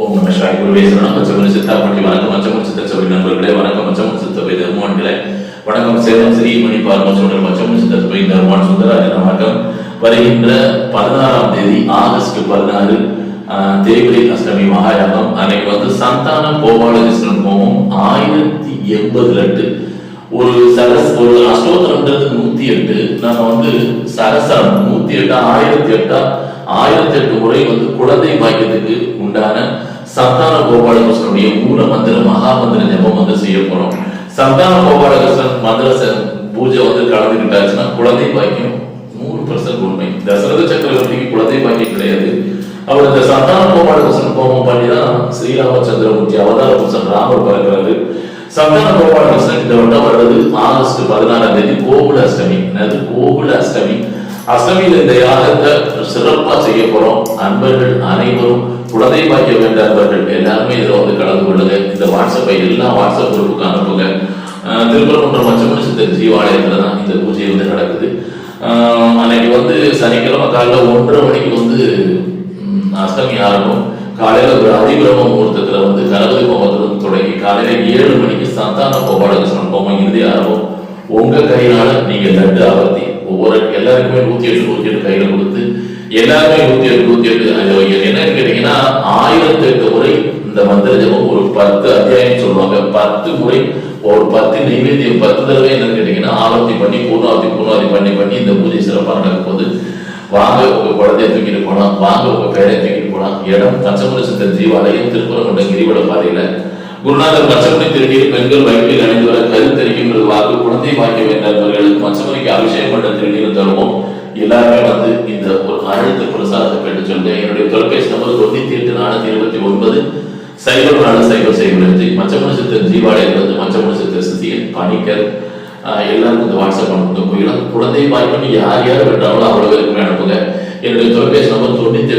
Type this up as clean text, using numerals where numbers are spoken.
ஓம் நம சிவாய. குருவே சரணம். மச்சமுனி சித்தாமணி வணக்கம். மச்சமுனி சித்த சபை நண்பர்களே வணக்கம். மச்சமுனி சித்தபை தர்மவான்களே வணக்கம். சேலம் ஸ்ரீ மணி பார்மசோடர் மச்சமுனி சித்த சபை தர்மவான் சுந்தராஜன் வணக்கம். வருகின்ற 16ஆம் தேதி ஆகஸ்ட் 16 தேய்பிரை அஷ்டமி மகாயாகம். அன்னைக்கு சந்தான கோபாலகிருஷ்ணன் ஹோமம் 1080 லட்டு. ஒரு அஷ்டோத்திரம்ன்றது 108. நம்ம சரசரம் 108 1008 முறை குழந்தை பாக்கியத்துக்கு உண்டான சந்தான கோபாலகிருஷ்ணனுடைய மூல மந்திர மகா மந்திர ஜபம் செய்ய போறோம். சந்தான கோபாலகிருஷ்ணன் மந்திர பூஜை கலந்துக்கிட்டாச்சுன்னா குழந்தை பாக்கியம் 100% உண்மை. தசரத சக்கரவர்த்திக்கு குழந்தை பாக்கியம் கிடையாது. அவர் இந்த சந்தான கோபாலகிருஷ்ணன் ஹோமம் பண்ணிதான் ஸ்ரீராமச்சந்திரமூர்த்தி அவதார புருஷன் ராமர் பிறக்கிறாரு. சந்தான கோபாலகிருஷ்ணன் இந்த வருடம் வருவது ஆகஸ்ட் 16ஆம் தேதி கோகுல அஷ்டமி. கோகுல அஷ்டமி. அஷ்டமியில் இந்த யாகத்தை சிறப்பா செய்ய போறோம். அன்பர்கள் அனைவரும் குழந்தை பாக்கிய வேண்ட அன்பர்கள் எல்லாருமே இதுல கலந்து கொள்ளுங்க. இந்த வாட்ஸ்அப்பை எல்லாம் வாட்ஸ்அப் குரூப்புக்கு அனுப்புங்க. திருப்பரங்குன்றம் மச்சமுனி சித்தர் ஜீவாலயத்துல தான் இந்த பூஜை நடக்குது. அன்னைக்கு சனிக்கிழமை காலையில 1:30 மணிக்கு அஷ்டமி ஆரம்பம். காலையில ஒரு அதிபிரம முகூர்த்தத்துல கணபதி ஹோமத்துல தொடங்கி காலையில 7 மணிக்கு சந்தான கோபாலகிருஷ்ணன் ஹோமம் இறுதி ஆரம்பம். உங்க கையினால நீங்க லட்டு அமர்த்தி எல்லாருக்குமே 108 கையில கொடுத்து எல்லாருமே 108 என்னன்னு கேட்டீங்கன்னா 1008 முறை இந்த மந்திர ஜபம் ஒரு 10 அத்தியாயம் சொல்லுவாங்க. 10 முறை ஒரு 10 நைவேத்தியம் 10 தடவை என்னன்னு கேட்டீங்கன்னா ஆரத்தி பண்ணி பூர்ணாவதி பண்ணி இந்த பூஜை சிறப்பாக நடக்கும் போது வாங்க உங்க குழந்தைய தூக்கிட்டு போலாம், வாங்க உங்க பேரை தூக்கிட்டு போலாம். இடம் மச்சமுனி சித்தர் ஜீவாலயம், திருப்பரங்குன்றம் கிரிவல பாதையில குருநாதர் மச்சமுனி திருநீர் பெண்கள் வயிற்றில் அணிந்து வர கருத்தரிக்கின்றது வாக்கு குழந்தை வாக்கிய வேண்டவர்களுக்கு மச்சமுனிக்கு அபிஷேகம் பண்ண திருநீர் தருவோம். எல்லாருமே இந்த ஒரு அழுத்த பிரசாதத்தை கேட்டு சொல்லுங்க. என்னுடைய தொலைபேசி நம்பர் 98 429 மச்சமுனி சித்தர் ஜீவாலயம் மச்சமுனி சித்தர் சித்தியன் பணிக்கர் எல்லாருக்கும் இந்த வாட்ஸ்அப் அனுப்புங்க. குழந்தை பாய்க்கு யார் யார் வென்றாங்களோ அவ்வளவு பேருக்குமே அனுப்புங்க. என்னுடைய தொலைபேசி நம்பர் 98